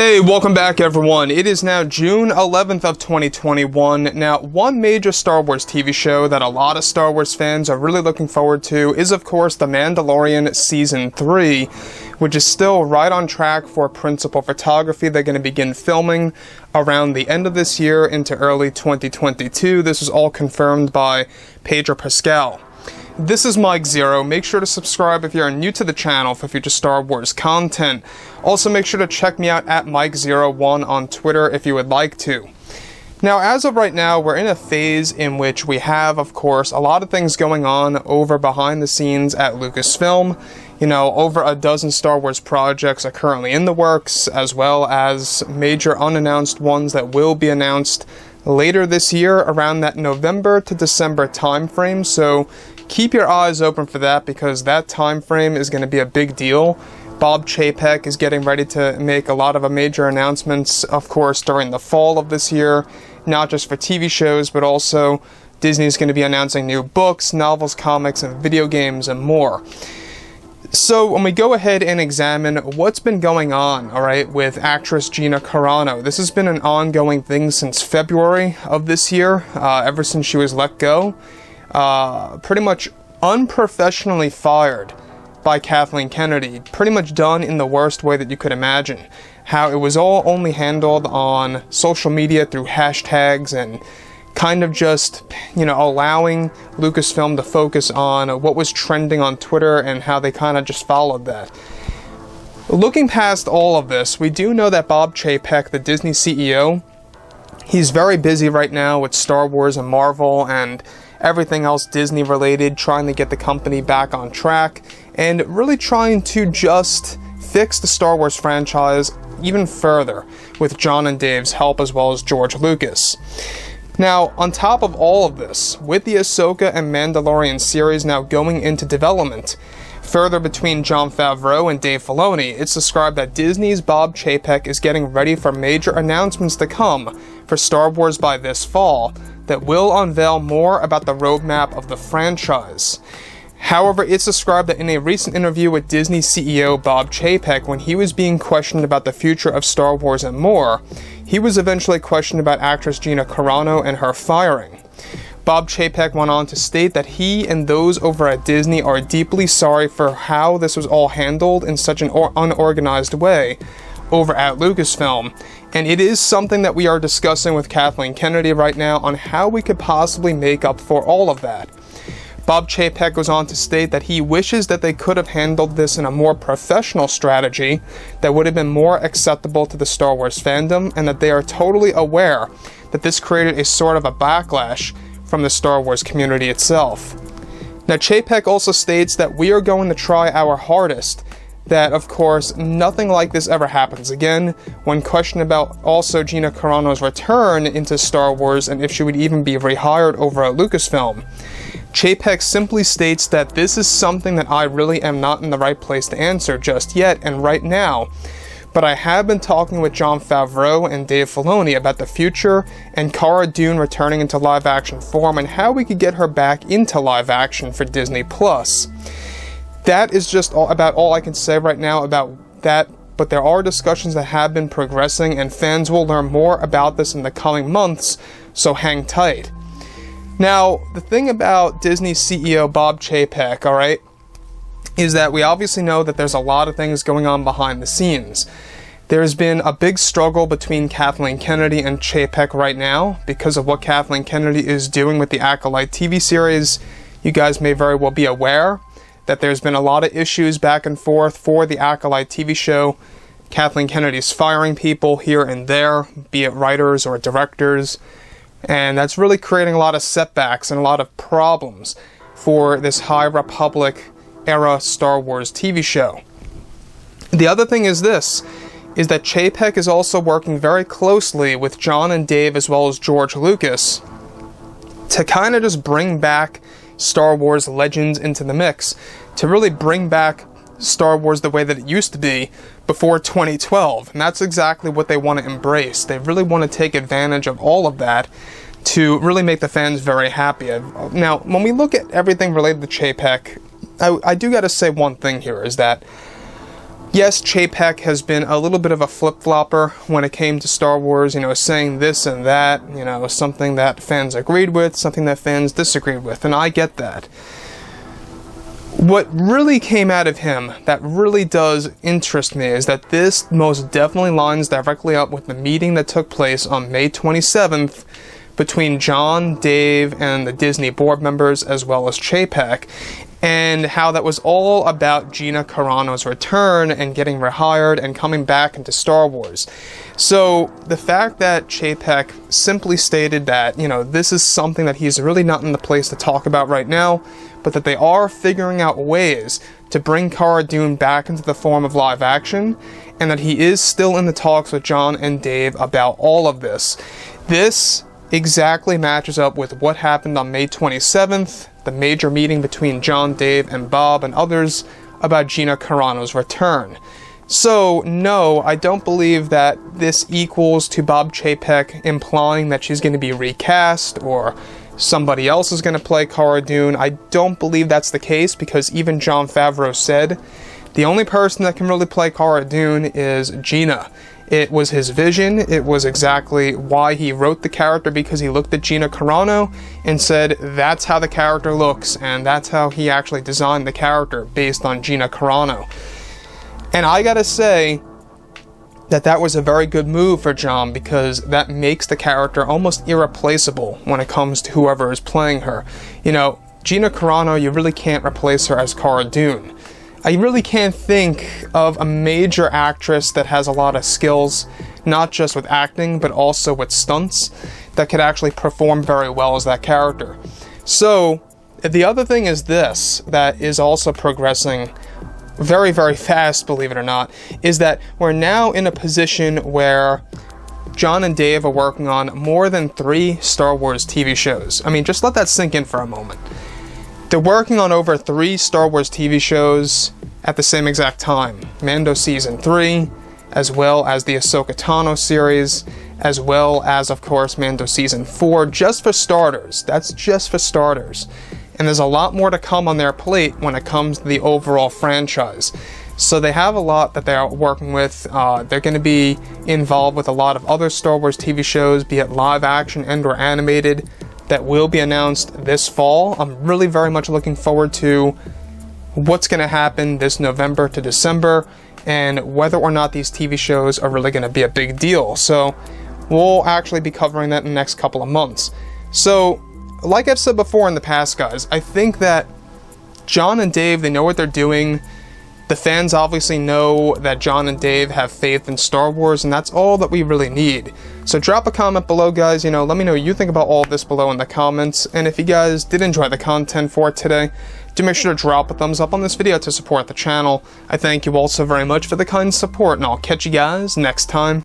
Hey, welcome back everyone. It is now June 11th of 2021. Now, one major Star Wars TV show that a lot of Star Wars fans are really looking forward to is, of course, The Mandalorian Season 3, which is still right on track for principal photography. They're going to begin filming around the end of this year into early 2022. This is all confirmed by Pedro Pascal. This is Mike Zero. Make sure to subscribe if you're new to the channel for future Star Wars content. Also, make sure to check me out at Mike01 on Twitter if you would like to. Now, as of right now, we're in a phase in which we have, of course, a lot of things going on over behind the scenes at Lucasfilm. You know, over a dozen Star Wars projects are currently in the works, as well as major unannounced ones that will be announced later this year around that November to December timeframe. So keep your eyes open for that, because that time frame is going to be a big deal. Bob Chapek is getting ready to make a lot of major announcements, of course, during the fall of this year, not just for TV shows, but also Disney's going to be announcing new books, novels, comics, and video games, and more. So when we go ahead and examine what's been going on, alright, with actress Gina Carano, this has been an ongoing thing since February of this year, ever since she was let go. Pretty much unprofessionally fired by Kathleen Kennedy, pretty much done in the worst way that you could imagine. How it was all only handled on social media through hashtags and kind of just, you know, allowing Lucasfilm to focus on what was trending on Twitter and how they kind of just followed that. Looking past all of this, we do know that Bob Chapek, the Disney CEO, he's very busy right now with Star Wars and Marvel and everything else Disney related, trying to get the company back on track and really trying to just fix the Star Wars franchise even further with John and Dave's help, as well as George Lucas. Now, on top of all of this, with the Ahsoka and Mandalorian series now going into development, further between Jon Favreau and Dave Filoni, it's described that Disney's Bob Chapek is getting ready for major announcements to come for Star Wars by this fall that will unveil more about the roadmap of the franchise. However, it's described that in a recent interview with Disney CEO Bob Chapek, when he was being questioned about the future of Star Wars and more, he was eventually questioned about actress Gina Carano and her firing. Bob Chapek went on to state that he and those over at Disney are deeply sorry for how this was all handled in such an unorganized way over at Lucasfilm, and it is something that we are discussing with Kathleen Kennedy right now on how we could possibly make up for all of that. Bob Chapek goes on to state that he wishes that they could have handled this in a more professional strategy that would have been more acceptable to the Star Wars fandom, and that they are totally aware that this created a sort of a backlash from the Star Wars community itself. Now, Chapek also states that we are going to try our hardest that, of course, nothing like this ever happens again. When questioned about also Gina Carano's return into Star Wars and if she would even be rehired over at Lucasfilm, Chapek simply states that this is something that I really am not in the right place to answer just yet and right now, but I have been talking with Jon Favreau and Dave Filoni about the future and Cara Dune returning into live action form and how we could get her back into live action for Disney+. That is just about all I can say right now about that, but there are discussions that have been progressing and fans will learn more about this in the coming months, so hang tight. Now, the thing about Disney CEO Bob Chapek, alright, is that we obviously know that there's a lot of things going on behind the scenes. There's been a big struggle between Kathleen Kennedy and Chapek right now because of what Kathleen Kennedy is doing with the Acolyte TV series. You guys may very well be aware that there's been a lot of issues back and forth for the Acolyte TV show. Kathleen Kennedy's firing people here and there, be it writers or directors, and that's really creating a lot of setbacks and a lot of problems for this High Republic era Star Wars TV show. The other thing is this, is that Chapek is also working very closely with John and Dave as well as George Lucas to kind of just bring back Star Wars Legends into the mix, to really bring back Star Wars the way that it used to be before 2012, and that's exactly what they want to embrace. They really want to take advantage of all of that to really make the fans very happy. Now, when we look at everything related to Chapek, I do got to say one thing here, is that Yes, Chapek has been a little bit of a flip-flopper when it came to Star Wars, saying this and that, something that fans agreed with, something that fans disagreed with, and I get that. What really came out of him that really does interest me is that this most definitely lines directly up with the meeting that took place on May 27th between John, Dave, and the Disney board members, as well as Chapek, and how that was all about Gina Carano's return and getting rehired and coming back into Star Wars. So the fact that Chapek simply stated that, this is something that he's really not in the place to talk about right now, but that they are figuring out ways to bring Cara Dune back into the form of live action, and that he is still in the talks with John and Dave about all of this. This exactly matches up with what happened on May 27th, the major meeting between John, Dave, and Bob and others about Gina Carano's return. So, no, I don't believe that this equals to Bob Chapek implying that she's going to be recast or somebody else is going to play Cara Dune. I don't believe that's the case, because even Jon Favreau said the only person that can really play Cara Dune is Gina. It was his vision, it was exactly why he wrote the character, because he looked at Gina Carano and said that's how the character looks, and that's how he actually designed the character, based on Gina Carano. And I gotta say that was a very good move for John, because that makes the character almost irreplaceable when it comes to whoever is playing her. Gina Carano, you really can't replace her as Cara Dune. I really can't think of a major actress that has a lot of skills, not just with acting, but also with stunts, that could actually perform very well as that character. So, the other thing is this, that is also progressing very, very fast, believe it or not, is that we're now in a position where John and Dave are working on more than 3 Star Wars TV shows. I mean, just let that sink in for a moment. They're working on over 3 Star Wars TV shows at the same exact time. Mando Season 3, as well as the Ahsoka Tano series, as well as, of course, Mando Season 4, just for starters. That's just for starters. And there's a lot more to come on their plate when it comes to the overall franchise. So they have a lot that they're working with. They're going to be involved with a lot of other Star Wars TV shows, be it live action and or animated, that will be announced this fall. I'm really very much looking forward to what's going to happen this November to December, and whether or not these TV shows are really going to be a big deal. So we'll actually be covering that in the next couple of months. So, like I've said before in the past, guys, I think that John and Dave, they know what they're doing. The fans obviously know that John and Dave have faith in Star Wars, and that's all that we really need. So drop a comment below, guys. Let me know what you think about all of this below in the comments. And if you guys did enjoy the content for today, do make sure to drop a thumbs up on this video to support the channel. I thank you all so very much for the kind support, and I'll catch you guys next time.